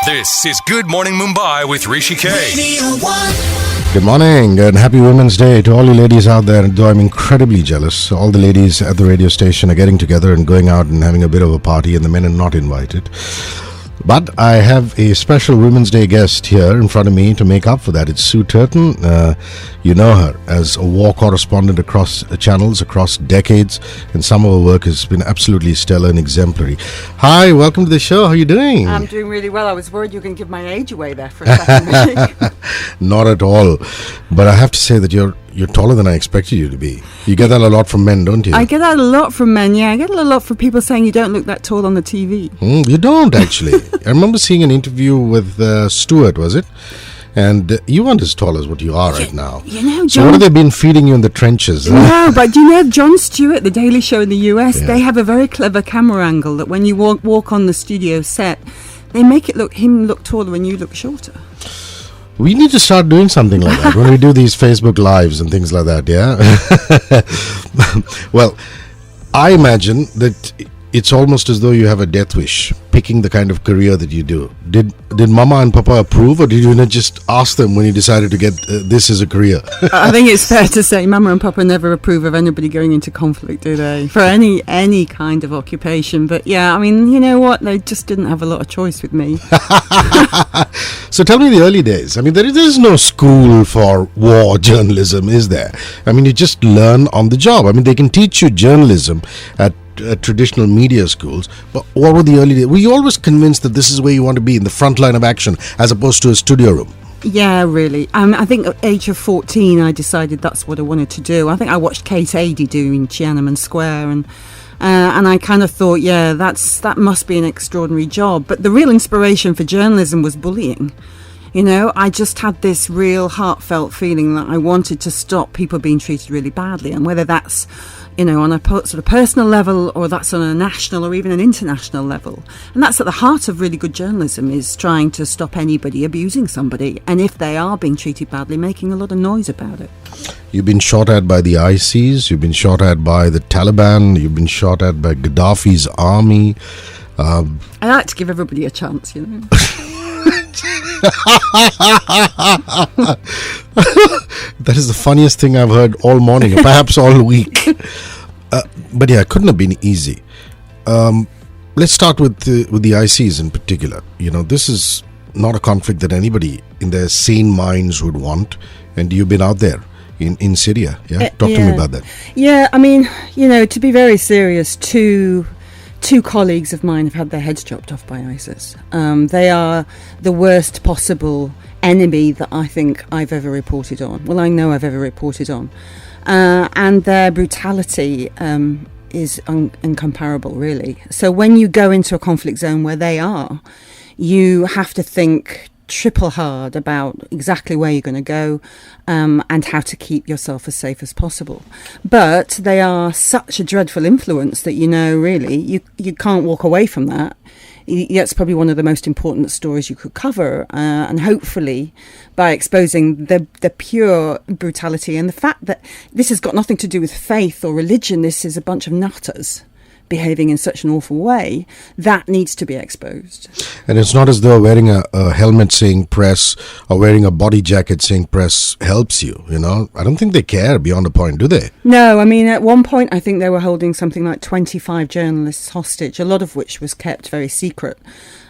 This is Good Morning Mumbai with Hrishikesh. Good morning and happy Women's Day to all you ladies out there. Though I'm incredibly jealous, all the ladies at the radio station are getting together and going out and having a bit of a party, and the men are not invited. But I have a special Women's Day guest here in front of me to make up for that. It's Sue Turton. You know her as a war correspondent across channels, across decades, and some of her work has been absolutely stellar and exemplary. Hi, welcome to the show. How are you doing? I'm doing really well. I was worried you were going to give my age away there for a second. Not at all. But I have to say that you're taller than I expected you to be. You get that a lot from men, don't you? I get that a lot from men, yeah. I get a lot from people saying you don't look that tall on the TV. You don't, actually. I remember seeing an interview with Stuart, was it? And you weren't as tall as what you are right now. You know, John, so what have they been feeding you in the trenches? No, but you know, Jon Stewart, The Daily Show in the US, they have a very clever camera angle that when you walk on the studio set, they make it him look taller and you look shorter. We need to start doing something like that when we do these Facebook Lives and things like that, yeah? Well, I imagine that it's almost as though you have a death wish, picking the kind of career that you do. Did Mama and Papa approve, or did you not just ask them when you decided to get this as a career? I think it's fair to say Mama and Papa never approve of anybody going into conflict, do they? For any kind of occupation. But yeah, I mean, you know what? They just didn't have a lot of choice with me. So tell me the early days. I mean, there is no school for war journalism, is there? I mean, you just learn on the job. I mean, they can teach you journalism at traditional media schools, but what were the early days? Were you always convinced that this is where you want to be, in the front line of action, as opposed to a studio room? Yeah, really. I think at the age of 14, I decided that's what I wanted to do. I think I watched Kate Adie doing Tiananmen Square, and I kind of thought, yeah, that must be an extraordinary job. But the real inspiration for journalism was bullying. You know, I just had this real heartfelt feeling that I wanted to stop people being treated really badly, and whether that's, you know, on a sort of personal level, or that's on a national or even an international level. And that's at the heart of really good journalism, is trying to stop anybody abusing somebody, and if they are being treated badly, making a lot of noise about it. You've been shot at by the ISIS, you've been shot at by the Taliban, you've been shot at by Gaddafi's army. I like to give everybody a chance, you know. That is the funniest thing I've heard all morning, perhaps all week. But yeah, it couldn't have been easy. Let's start with the ICs in particular. You know, this is not a conflict that anybody in their sane minds would want, and you've been out there in Syria. Yeah, talk to me about that. Yeah, I mean, you know, to be very serious, two colleagues of mine have had their heads chopped off by ISIS. They are the worst possible enemy that I think I've ever reported on. Well, I know I've ever reported on. And their brutality is incomparable, really. So when you go into a conflict zone where they are, you have to think triple hard about exactly where you're going to go and how to keep yourself as safe as possible. But they are such a dreadful influence that, you know, really, you can't walk away from that. That's probably one of the most important stories you could cover, and hopefully by exposing the pure brutality and the fact that this has got nothing to do with faith or religion. This is a bunch of nutters behaving in such an awful way, that needs to be exposed. And it's not as though wearing a helmet saying press or wearing a body jacket saying press helps you, you know. I don't think they care beyond a point, do they? No, I mean, at one point I think they were holding something like 25 journalists hostage, a lot of which was kept very secret,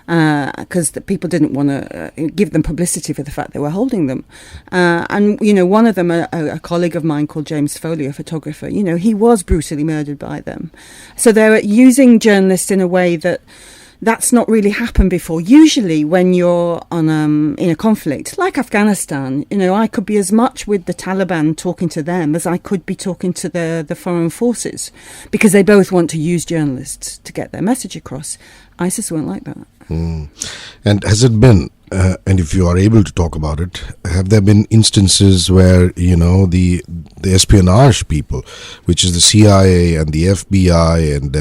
because the people didn't want to give them publicity for the fact they were holding them. And, you know, one of them, a colleague of mine called James Foley, a photographer, you know, he was brutally murdered by them. So they're using journalists in a way that's not really happened before. Usually when you're on in a conflict, like Afghanistan, you know, I could be as much with the Taliban talking to them as I could be talking to the foreign forces, because they both want to use journalists to get their message across. ISIS weren't like that. And has it been, and if you are able to talk about it, have there been instances where, you know, the espionage people, which is the CIA and the FBI and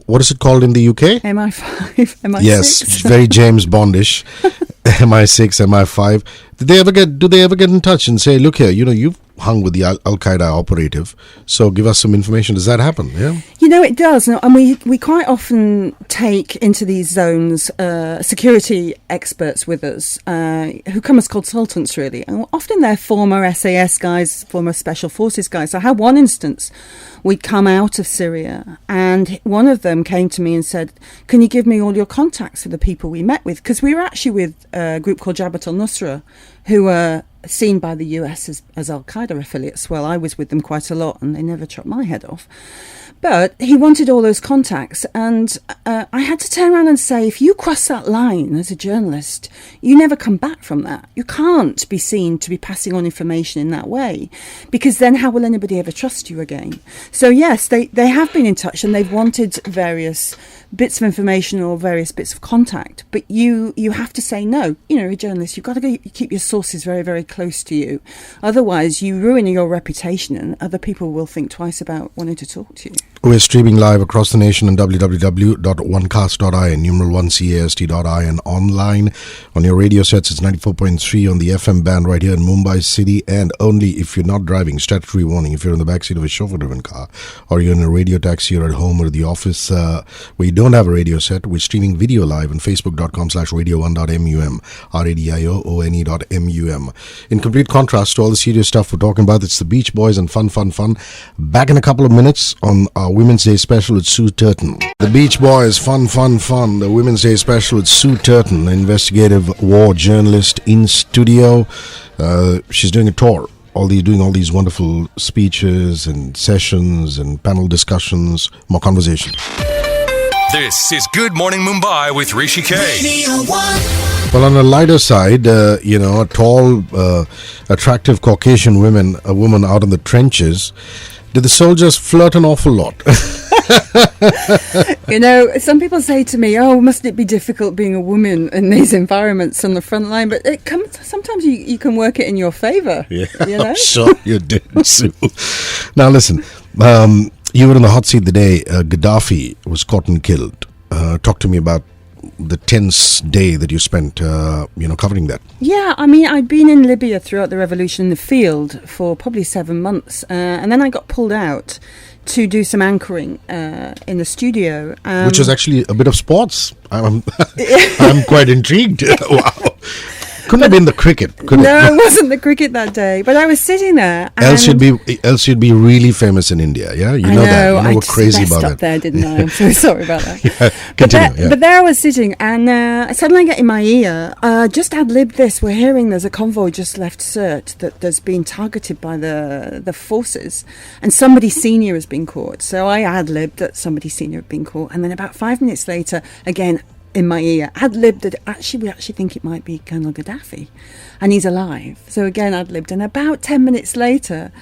what is it called in the UK? MI5, MI6. Yes, very James Bondish. MI6, MI5. Do they ever get in touch and say, look here, you know, hung with the Al Qaeda operative. So give us some information. Does that happen? Yeah. It does, and we quite often take into these zones security experts with us who come as consultants, really. And often they're former SAS guys, former Special Forces guys. So I had one instance. We'd come out of Syria, and one of them came to me and said, "Can you give me all your contacts for the people we met with?" Because we were actually with a group called Jabhat al-Nusra, who were seen by the US as Al-Qaeda affiliates. Well, I was with them quite a lot, and they never chopped my head off. But he wanted all those contacts, and I had to turn around and say, if you cross that line as a journalist, you never come back from that. You can't be seen to be passing on information in that way, because then how will anybody ever trust you again? So yes, they have been in touch, and they've wanted various bits of information or various bits of contact, but you have to say no. A journalist, you've got to keep your sources very, very close to you. Otherwise, you ruin your reputation, and other people will think twice about wanting to talk to you. We're streaming live across the nation on www.onecast.in, numeral1cast.in, and online on your radio sets. It's 94.3 on the FM band right here in Mumbai City, and only if you're not driving. Statutory warning: if you're in the backseat of a chauffeur-driven car, or you're in a radio taxi, or at home or at the office where you don't have a radio set, we're streaming video live on facebook.com/radio1.mum, radio1.mum. In complete contrast to all the serious stuff we're talking about, it's the Beach Boys and fun. Back in a couple of minutes on our Women's Day special with Sue Turton. The Beach Boys, fun. The Women's Day special with Sue Turton, investigative war journalist in studio. She's doing a tour. Doing all these wonderful speeches and sessions and panel discussions, more conversation. This is Good Morning Mumbai with Hrishikesh. Well, on the lighter side, a tall, attractive Caucasian woman out in the trenches. Did the soldiers flirt an awful lot? Some people say to me, "Oh, mustn't it be difficult being a woman in these environments on the front line?" But sometimes you can work it in your favour. Yeah, I'm sure you did, Sue. Now listen, you were in the hot seat the day Gaddafi was caught and killed. Talk to me about the tense day that you spent, covering that. Yeah, I'd been in Libya throughout the revolution in the field for probably 7 months, and then I got pulled out to do some anchoring in the studio. Which was actually a bit of sports. I'm quite intrigued. Wow. Couldn't have been the cricket, could it? No, it wasn't the cricket that day. But I was sitting there. Else you'd be really famous in India, yeah? You know that. You know we're crazy about it. I there, didn't I? I'm so sorry about that. Continue. But there I was sitting, and suddenly I get in my ear, just ad-lib this. We're hearing there's a convoy just left Sirte that's been targeted by the forces, and somebody senior has been caught. So I ad-libbed that somebody senior had been caught, and then about 5 minutes later, again, in my ear, ad-libbed that we actually think it might be Colonel Gaddafi, and he's alive. So again, ad-libbed, and about 10 minutes later,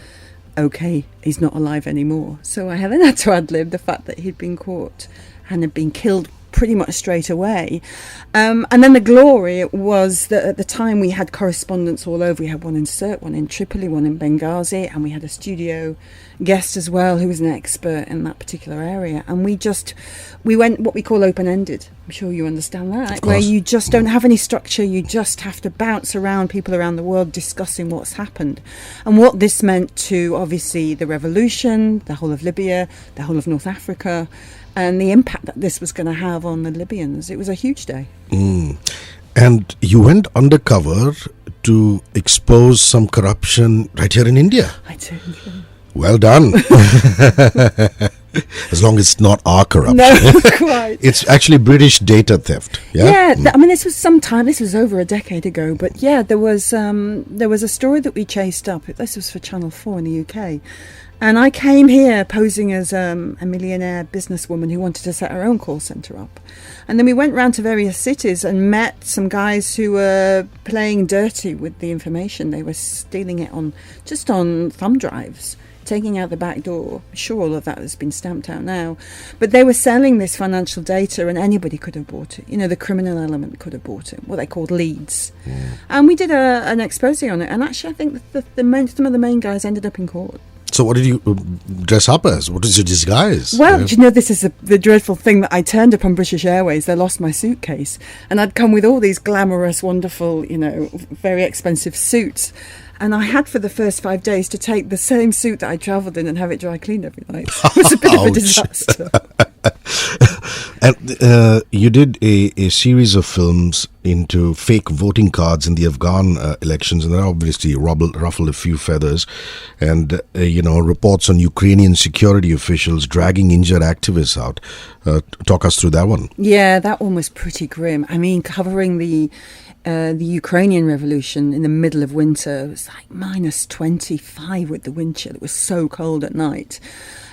okay, he's not alive anymore. So I then had to ad-lib the fact that he'd been caught and had been killed pretty much straight away. And then the glory was that at the time we had correspondents all over. We had one in Sirte, one in Tripoli, one in Benghazi, and we had a studio guest as well who was an expert in that particular area. And we went what we call open-ended. I'm sure you understand that, where you just don't have any structure. You just have to bounce around people around the world discussing what's happened and what this meant to, obviously, the revolution, the whole of Libya, the whole of North Africa, and the impact that this was going to have on the Libyans. It was a huge day. And you went undercover to expose some corruption right here in India. I did. Well done. As long as it's not our corruption. No, quite. It's actually British data theft. Yeah. This was some time. This was over a decade ago. But yeah, there was a story that we chased up. This was for Channel 4 in the UK. And I came here posing as a millionaire businesswoman who wanted to set her own call centre up. And then we went round to various cities and met some guys who were playing dirty with the information. They were stealing it on thumb drives, taking out the back door. I'm sure all of that has been stamped out now. But they were selling this financial data, and anybody could have bought it. The criminal element could have bought it, what they called leads. And we did an expose on it. And actually, I think some of the main guys ended up in court. So what did you dress up as? What is your disguise? Well, you know, this is the dreadful thing that I turned up on British Airways. They lost my suitcase, and I'd come with all these glamorous, wonderful, you know, very expensive suits. And I had for the first 5 days to take the same suit that I travelled in and have it dry cleaned every night. It was a bit of a disaster. And you did a series of films into fake voting cards in the Afghan elections, and that obviously ruffled a few feathers. And, reports on Ukrainian security officials dragging injured activists out. Talk us through that one. Yeah, that one was pretty grim. I mean, covering the Ukrainian revolution in the middle of winter, it was like minus 25 with the wind chill. It was so cold at night.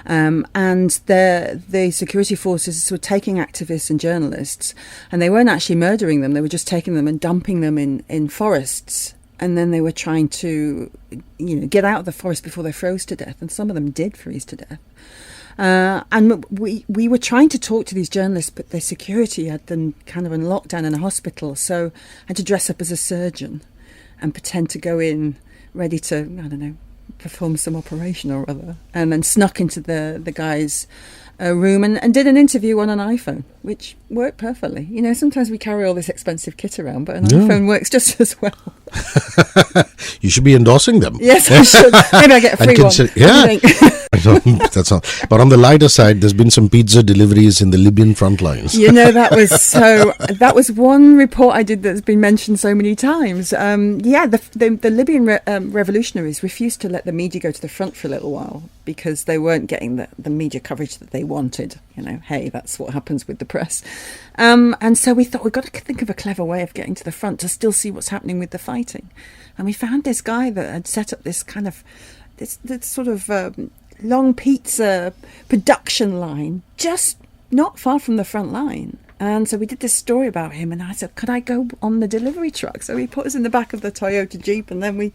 And the security forces were taking activists and journalists, and they weren't actually murdering them. They were just taking them and dumping them in forests. And then they were trying to, get out of the forest before they froze to death. And some of them did freeze to death. And we were trying to talk to these journalists, but their security had them kind of in lockdown in a hospital. So I had to dress up as a surgeon and pretend to go in ready to, perform some operation or other. And then snuck into the guy's room and did an interview on an iPhone, which worked perfectly. Sometimes we carry all this expensive kit around, but an iPhone works just as well. You should be endorsing them. Yes, I should. Maybe I get a free one. Yeah. That's not. But on the lighter side, there's been some pizza deliveries in the Libyan front lines. That was one report I did that's been mentioned so many times. The Libyan revolutionaries refused to let the media go to the front for a little while because they weren't getting the media coverage that they wanted. Hey, that's what happens with the press. And so we thought we've got to think of a clever way of getting to the front to still see what's happening with the fighting. And we found this guy that had set up this kind of this sort of long pizza production line just not far from the front line. And so we did this story about him, and I said, could I go on the delivery truck? So he put us in the back of the Toyota Jeep, and then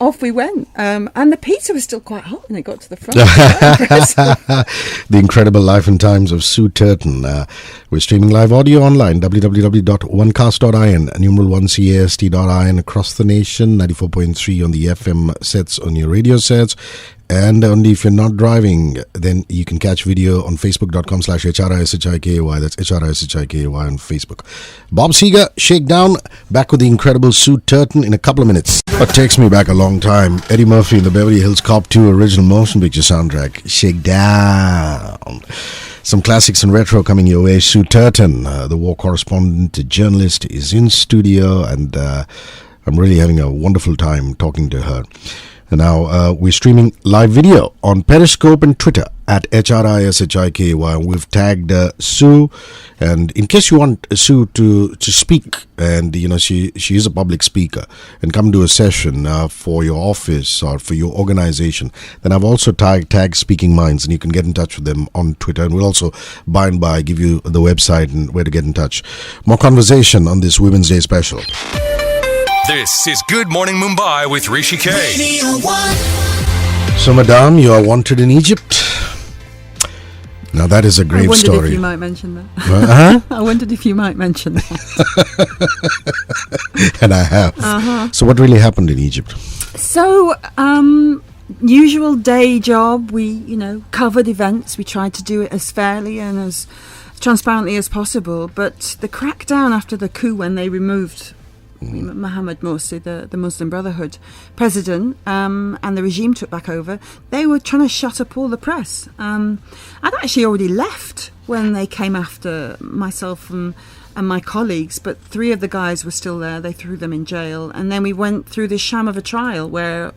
off we went. And the pizza was still quite hot when it got to the front. The incredible life and times of Sue Turton. We're streaming live audio online, www.onecast.in, numeral1cast.in across the nation, 94.3 on the FM sets, on your radio sets. And only if you're not driving, then you can catch video on facebook.com/HRISHIKAY. That's HRISHIKAY on Facebook. Bob Seger, Shakedown, back with the incredible Sue Turton in a couple of minutes. What takes me back a long time, Eddie Murphy in the Beverly Hills Cop 2 original motion picture soundtrack, Shakedown. Some classics and retro coming your way. Sue Turton, the war correspondent, journalist, is in studio, and I'm really having a wonderful time talking to her. Now, we're streaming live video on Periscope and Twitter at HRISHIKAY. We've tagged Sue, and in case you want Sue to speak, and she is a public speaker, and come to a session for your office or for your organization, then I've also tagged Speaking Minds, and you can get in touch with them on Twitter, and we'll also by and by give you the website and where to get in touch. More conversation on this Women's Day special. This is Good Morning Mumbai with Hrishikesh. So, Madame, you are wanted in Egypt. Now, that is a grave story. I wondered if you might mention that. I wondered if you might mention that. And I have. So, what really happened in Egypt? So, usual day job. We, covered events. We tried to do it as fairly and as transparently as possible. But the crackdown after the coup, when they removed Mohammed Morsi, the Muslim Brotherhood president, and the regime took back over, they were trying to shut up all the press. I'd actually already left when they came after myself and my colleagues, but 3 of the guys were still there. They threw them in jail, and then we went through this sham of a trial where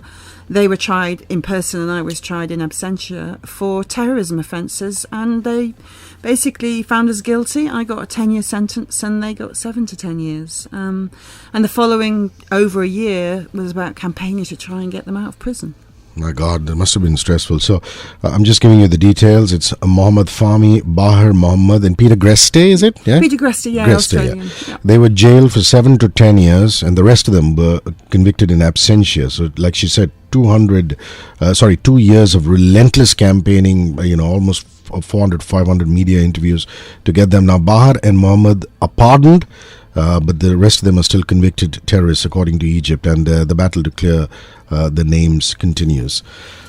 they were tried in person and I was tried in absentia for terrorism offences, and they basically found us guilty. I got a 10-year sentence and they got 7 to 10 years. And the following over a year was about campaigning to try and get them out of prison. My God, that must have been stressful. So I'm just giving you the details. It's Mohammed Fahmy, Bahar Mohammed, and Peter Greste, is it? Yeah? Peter Greste, yeah, Australian. Yeah. They were jailed for 7 to 10 years, and the rest of them were convicted in absentia. So, like she said, 2 years of relentless campaigning, almost 400, 500 media interviews to get them. Now, Bahar and Mohammed are pardoned, but the rest of them are still convicted terrorists, according to Egypt, and the battle to clear the names continues.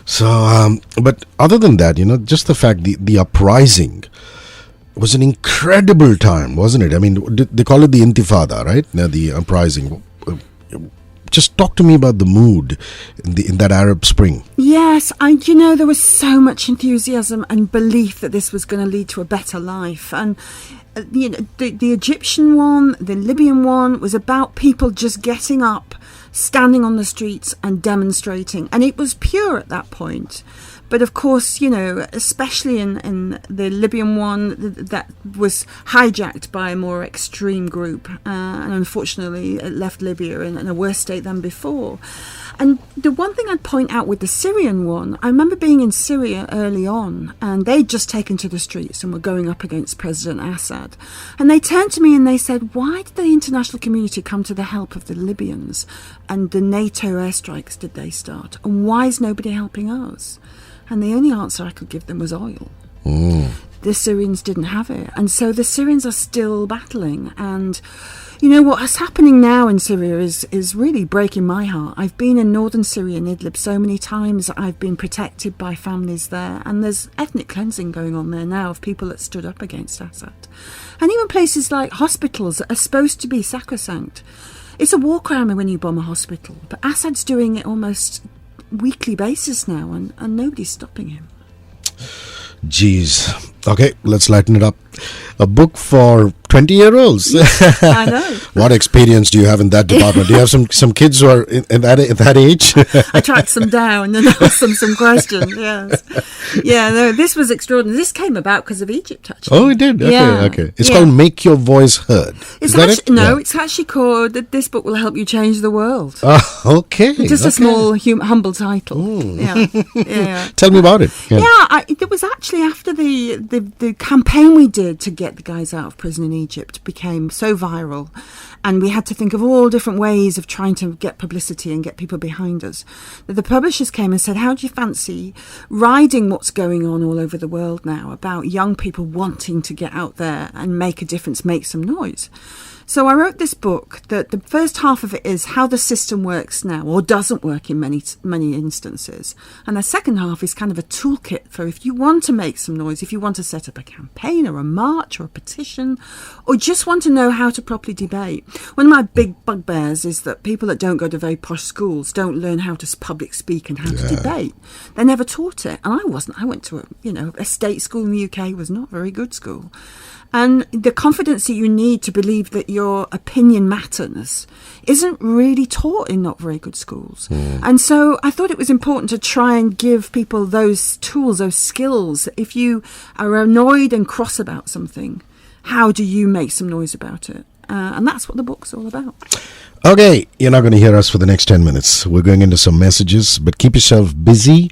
So, but other than that, just the fact the uprising was an incredible time, wasn't it? I mean, they call it the Intifada, right? The uprising. Just talk to me about the mood in that Arab Spring. Yes, there was so much enthusiasm and belief that this was going to lead to a better life. And, the Egyptian one, the Libyan one, was about people just getting up, standing on the streets and demonstrating. And it was pure at that point. But of course, especially in the Libyan one, that was hijacked by a more extreme group. And unfortunately, it left Libya in a worse state than before. And the one thing I'd point out with the Syrian one, I remember being in Syria early on, and they'd just taken to the streets and were going up against President Assad. And they turned to me and they said, why did the international community come to the help of the Libyans? And the NATO airstrikes did they start? And why is nobody helping us? And the only answer I could give them was oil. The Syrians didn't have it. And so the Syrians are still battling. And what's happening now in Syria is really breaking my heart. I've been in northern Syria, in Idlib, so many times. I've been protected by families there. And there's ethnic cleansing going on there now of people that stood up against Assad. And even places like hospitals that are supposed to be sacrosanct. It's a war crime when you bomb a hospital. But Assad's doing it almost weekly basis now, and nobody's stopping him. Jeez. Okay, let's lighten it up. A book for 20-year-olds. I know. What experience do you have in that department? Do you have some kids who are in that age? I tracked some down and asked them some questions, yes. Yeah, no, this was extraordinary. This came about because of Egypt, actually. Oh, it did? Okay. It's called Make Your Voice Heard. Is that it? No, it's actually called This Book Will Help You Change the World. Okay. Just a small, humble title. Yeah. Tell me about it. It was actually after the campaign we did to get the guys out of prison in Egypt became so viral, and we had to think of all different ways of trying to get publicity and get people behind us, that the publishers came and said, how do you fancy riding what's going on all over the world now about young people wanting to get out there and make a difference, make some noise? So I wrote this book that the first half of it is how the system works now, or doesn't work in many instances. And the second half is kind of a toolkit for if you want to make some noise, if you want to set up a campaign or a march or a petition, or just want to know how to properly debate. One of my big bugbears is that people that don't go to very posh schools don't learn how to public speak and how to debate. They're never taught it. And I wasn't. I went to a state school in the UK, was not a very good school. And the confidence that you need to believe that your opinion matters isn't really taught in not very good schools. And so I thought it was important to try and give people those tools, those skills. If you are annoyed and cross about something, how do you make some noise about it? And that's what the book's all about. Okay, you're not going to hear us for the next 10 minutes. We're going into some messages, but keep yourself busy.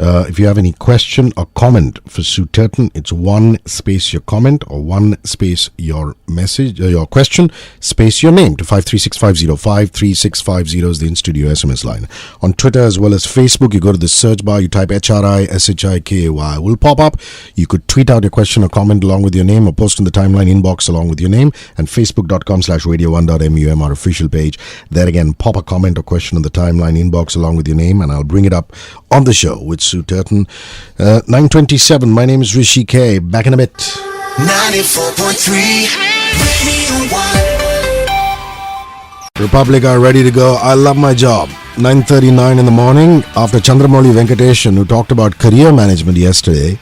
If you have any question or comment for Sue Turton, it's 1 space your comment or 1 space your message, your question, space your name to 53650. 53650 is the in-studio SMS line. On Twitter as well as Facebook, you go to the search bar, you type HRISHIKAY. Will pop up. You could tweet out your question or comment along with your name, or post in the timeline inbox along with your name, and facebook.com/radio1.mum, our official page. There again, pop a comment or question in the timeline inbox along with your name, and I'll bring it up on the show with Sue Turton. 9:27. My name is Hrishikesh. Back in a bit. 94.3 Radio 1. Republic are ready to go. I love my job. 9:39 in the morning after Chandramouli Venkateshan, who talked about career management yesterday,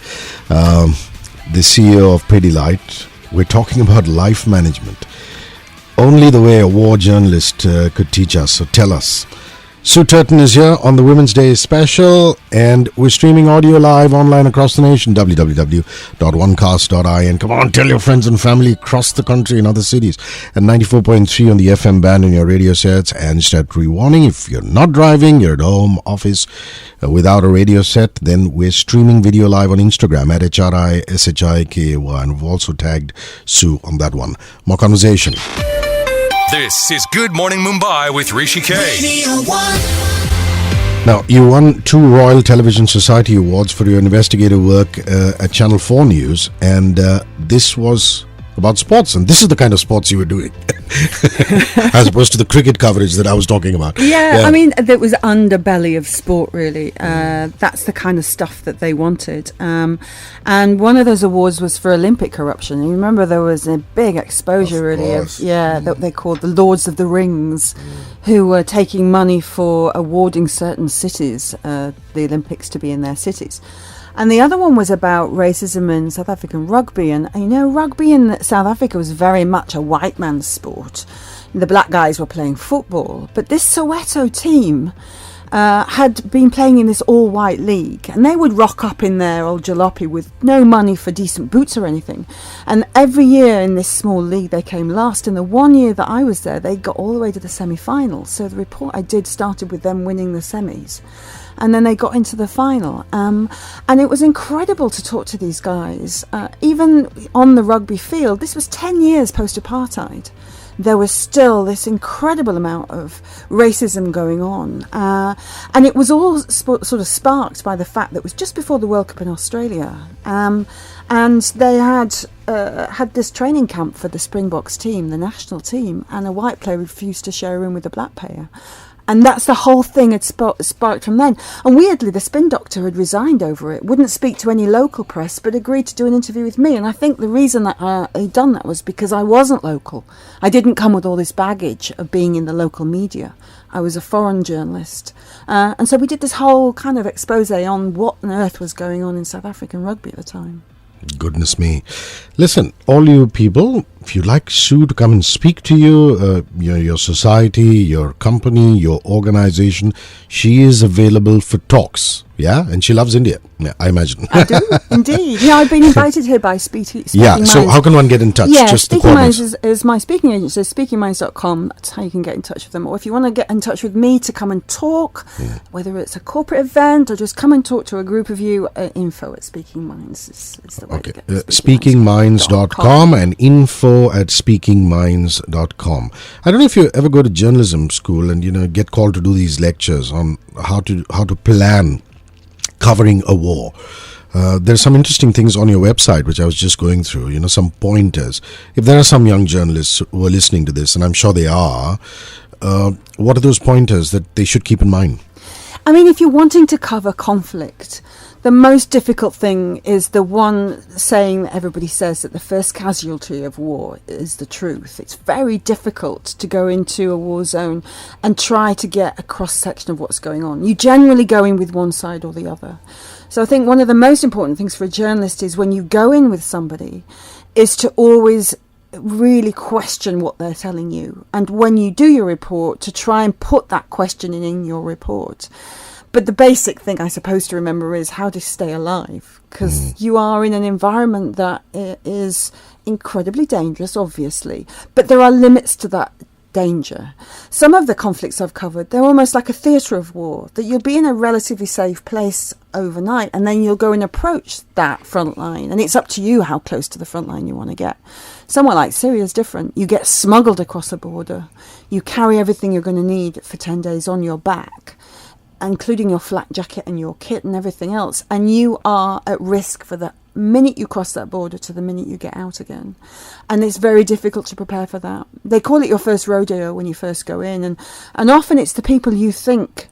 the CEO of Pidilite. We're talking about life management. Only the way a war journalist could teach us. So tell us. Sue Turton is here on the Women's Day special, and we're streaming audio live online across the nation, www.onecast.in. Come on, tell your friends and family across the country in other cities. And 94.3 on the FM band in your radio sets. And statutory warning, if you're not driving, you're at home, office, without a radio set, then we're streaming video live on Instagram at HRISHIKAY, and we've also tagged Sue on that one. More conversation. This is Good Morning Mumbai with Hrishikesh. Radio 1. Now, you won 2 Royal Television Society Awards for your investigative work at Channel 4 News, and this was about sports, and this is the kind of sports you were doing, as opposed to the cricket coverage that I was talking about. Yeah, I mean, it was underbelly of sport, really. That's the kind of stuff that they wanted. And one of those awards was for Olympic corruption. You remember there was a big exposure, really, that they called the Lords of the Rings, who were taking money for awarding certain cities the Olympics to be in their cities. And the other one was about racism in South African rugby. And, you know, rugby in South Africa was very much a white man's sport. The black guys were playing football. But this Soweto team had been playing in this all-white league. And they would rock up in their old jalopy with no money for decent boots or anything. And every year in this small league, they came last. And the one year that I was there, they got all the way to the semi-finals. So the report I did started with them winning the semis. And then they got into the final. And it was incredible to talk to these guys. Even on the rugby field, this was 10 years post-apartheid. There was still this incredible amount of racism going on. And it was all sort of sparked by the fact that it was just before the World Cup in Australia. And they had this training camp for the Springboks team, the national team, and a white player refused to share a room with a black player. And that's the whole thing had sparked from then. And weirdly, the spin doctor had resigned over it, wouldn't speak to any local press, but agreed to do an interview with me. And I think the reason that he'd done that was because I wasn't local. I didn't come with all this baggage of being in the local media. I was a foreign journalist. And so we did this whole kind of expose on what on earth was going on in South African rugby at the time. Goodness me. Listen, all you people, if you'd like Sue to come and speak to you, your society, your company, your organization, she is available for talks. Yeah, and she loves India, yeah, I imagine. I do, indeed. Yeah, I've been invited here by Speaking Minds. So how can one get in touch? Yeah, just Speaking Minds is my speaking agency, speakingminds.com. That's how you can get in touch with them. Or if you want to get in touch with me to come and talk, whether it's a corporate event or just come and talk to a group of you, info at Speaking Minds is the way to get speakingminds.com and info at speakingminds.com. I don't know if you ever go to journalism school and, get called to do these lectures on how to plan covering a war. There's some interesting things on your website which I was just going through, some pointers. If there are some young journalists who are listening to this, and I'm sure they are, what are those pointers that they should keep in mind? I mean, if you're wanting to cover conflict, the most difficult thing is the one saying that everybody says, that the first casualty of war is the truth. It's very difficult to go into a war zone and try to get a cross-section of what's going on. You generally go in with one side or the other. So I think one of the most important things for a journalist is when you go in with somebody is to always really question what they're telling you. And when you do your report, to try and put that question in your report. But the basic thing I suppose to remember is how to stay alive, because you are in an environment that is incredibly dangerous, obviously, but there are limits to that danger. Some of the conflicts I've covered, they're almost like a theatre of war, that you'll be in a relatively safe place overnight and then you'll go and approach that front line, and it's up to you how close to the front line you want to get. Somewhere like Syria is different. You get smuggled across a border, you carry everything you're going to need for 10 days on your back, including your flak jacket and your kit and everything else, and you are at risk for the minute you cross that border to the minute you get out again. And it's very difficult to prepare for that. They call it your first rodeo when you first go in, and often it's the people you think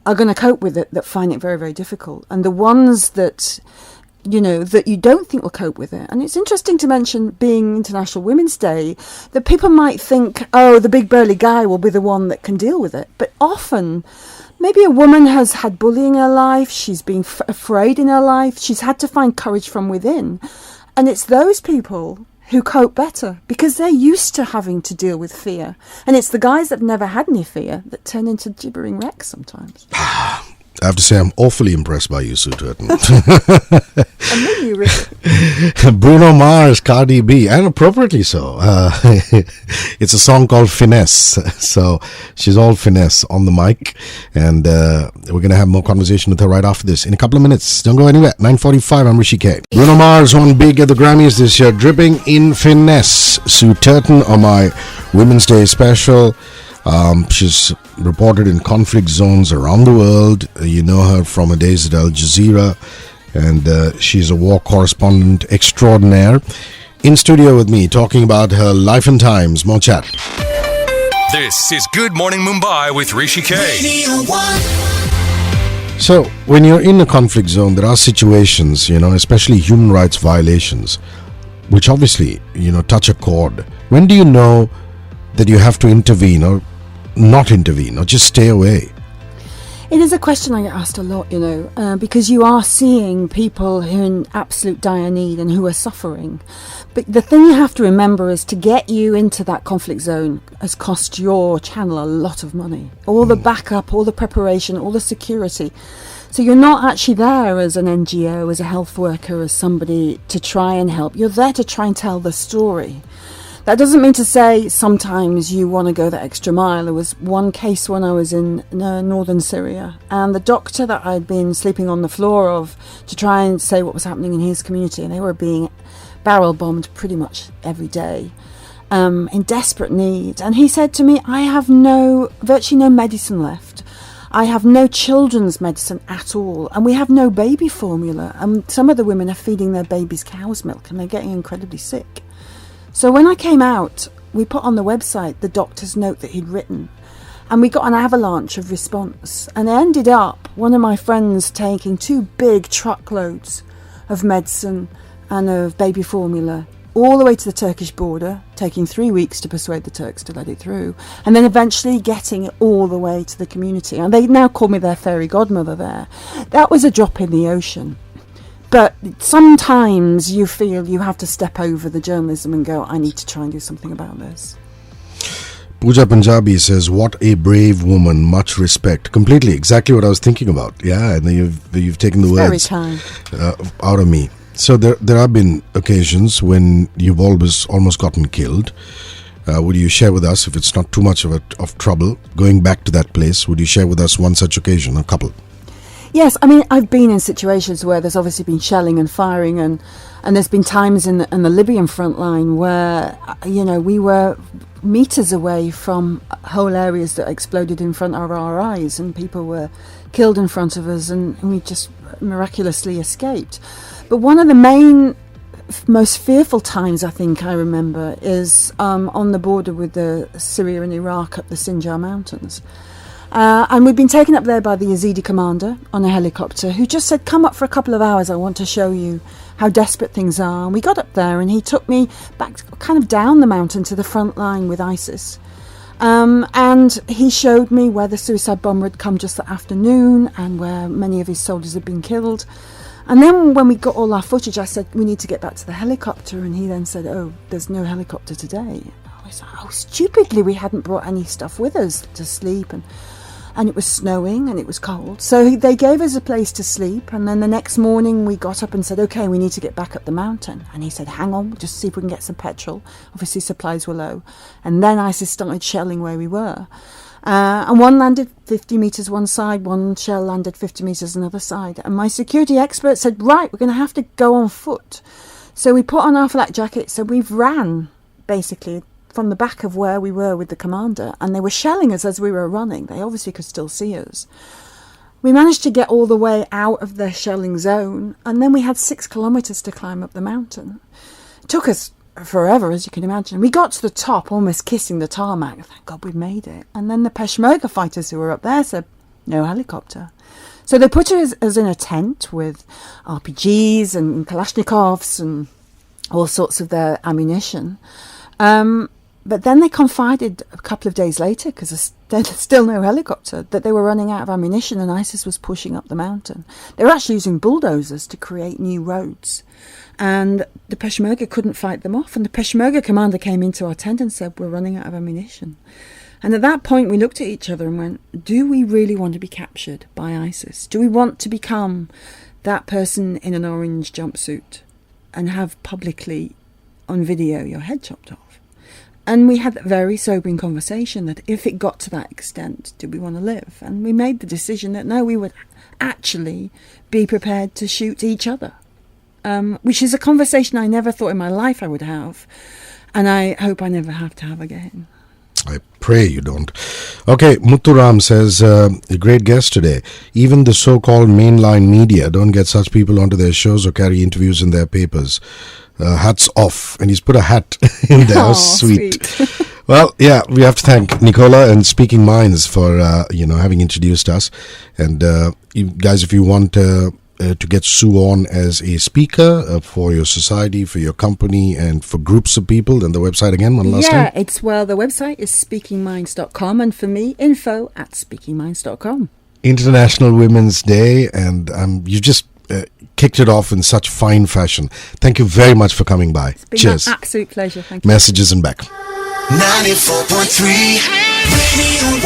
are going to cope with it that find it very, very difficult, and the ones that that you don't think will cope with it. And it's interesting to mention, being International Women's Day, that people might think, oh, the big burly guy will be the one that can deal with it. But often, maybe a woman has had bullying in her life, she's been afraid in her life, she's had to find courage from within. And it's those people who cope better because they're used to having to deal with fear. And it's the guys that never had any fear that turn into gibbering wrecks sometimes. I have to say, I'm awfully impressed by you, Sue Turton. And then you Bruno Mars, Cardi B, and appropriately so. It's a song called Finesse. So she's all finesse on the mic. And we're going to have more conversation with her right after this in a couple of minutes. Don't go anywhere. 9:45, I'm Hrishikesh. Bruno Mars won big at the Grammys this year, dripping in finesse. Sue Turton on my Women's Day special. She's reported in conflict zones around the world. You know her from her days at Jazeera, and she's a war correspondent extraordinaire. In studio with me, talking about her life and times. More chat. This is Good Morning Mumbai with Hrishikesh. Radio 1. So, when you're in a conflict zone, there are situations, especially human rights violations, which obviously, touch a chord. When do you know that you have to intervene or not intervene or just stay away? It is a question I get asked a lot, because you are seeing people who are in absolute dire need and who are suffering. But the thing you have to remember is to get you into that conflict zone has cost your channel a lot of money. All the backup, all the preparation, all the security. So you're not actually there as an NGO, as a health worker, as somebody to try and help. You're there to try and tell the story. That doesn't mean to say sometimes you want to go that extra mile. There was one case when I was in northern Syria, and the doctor that I'd been sleeping on the floor of to try and say what was happening in his community, and they were being barrel bombed pretty much every day, in desperate need. And he said to me, I have virtually no medicine left. I have no children's medicine at all, and we have no baby formula. And some of the women are feeding their babies cow's milk, and they're getting incredibly sick. So when I came out, we put on the website the doctor's note that he'd written, and we got an avalanche of response. And it ended up one of my friends taking 2 big truckloads of medicine and of baby formula all the way to the Turkish border, taking 3 weeks to persuade the Turks to let it through, and then eventually getting it all the way to the community. And they now call me their fairy godmother there. That was a drop in the ocean. But sometimes you feel you have to step over the journalism and go, I need to try and do something about this. Pooja Punjabi says, what a brave woman, much respect. Completely, exactly what I was thinking about. Yeah, and you've taken the words out of me. So there have been occasions when you've almost gotten killed. Would you share with us, if it's not too much of trouble, going back to that place, would you share with us one such occasion, a couple? Yes, I mean, I've been in situations where there's obviously been shelling and firing, and there's been times in the Libyan front line where, we were meters away from whole areas that exploded in front of our eyes, and people were killed in front of us, and we just miraculously escaped. But one of the most fearful times I think I remember is on the border with Syria and Iraq up the Sinjar Mountains. And we'd been taken up there by the Yazidi commander on a helicopter, who just said, come up for a couple of hours, I want to show you how desperate things are. And we got up there and he took me back kind of down the mountain to the front line with ISIS. And he showed me where the suicide bomber had come just that afternoon and where many of his soldiers had been killed. And then when we got all our footage, I said, we need to get back to the helicopter. And he then said, oh, there's no helicopter today. I was like, oh, stupidly, we hadn't brought any stuff with us to sleep. And it was snowing and it was cold. So they gave us a place to sleep. And then the next morning we got up and said, okay, we need to get back up the mountain. And he said, hang on, just see if we can get some petrol. Obviously supplies were low. And then ISIS started shelling where we were. And one landed 50 metres one side, one shell landed 50 metres another side. And my security expert said, right, we're going to have to go on foot. So we put on our flak jackets. So we've ran, basically, from the back of where we were with the commander, and they were shelling us as we were running. They obviously could still see us. We managed to get all the way out of the shelling zone, and then we had 6 kilometres to climb up the mountain. It took us forever, as you can imagine. We got to the top, almost kissing the tarmac. Thank God we'd made it. And then the Peshmerga fighters who were up there said, no helicopter. So they put us in a tent with RPGs and Kalashnikovs and all sorts of their ammunition. But then they confided a couple of days later, because there's still no helicopter, that they were running out of ammunition and ISIS was pushing up the mountain. They were actually using bulldozers to create new roads. And the Peshmerga couldn't fight them off. And the Peshmerga commander came into our tent and said, we're running out of ammunition. And at that point, we looked at each other and went, do we really want to be captured by ISIS? Do we want to become that person in an orange jumpsuit and have publicly on video your head chopped off? And we had a very sobering conversation that if it got to that extent, did we want to live? And we made the decision that no, we would actually be prepared to shoot each other, which is a conversation I never thought in my life I would have. And I hope I never have to have again. I pray you don't. Okay, Muthuram says, a great guest today. Even the so-called mainline media don't get such people onto their shows or carry interviews in their papers. hats off, and he's put a hat in there. Oh, Sweet. sweet. Well, yeah, we have to thank Nicola and Speaking Minds for having introduced us. And you guys, if you want to get Sue on as a speaker for your society, for your company, and for groups of people, then the website again, one last time. Yeah, the website is speakingminds.com, and for me, info@speakingminds.com. International Women's Day, and you just kicked it off in such fine fashion. Thank you very much for coming by. It's been Cheers. an absolute pleasure. Thank you. Messages and back. 94.3 Radio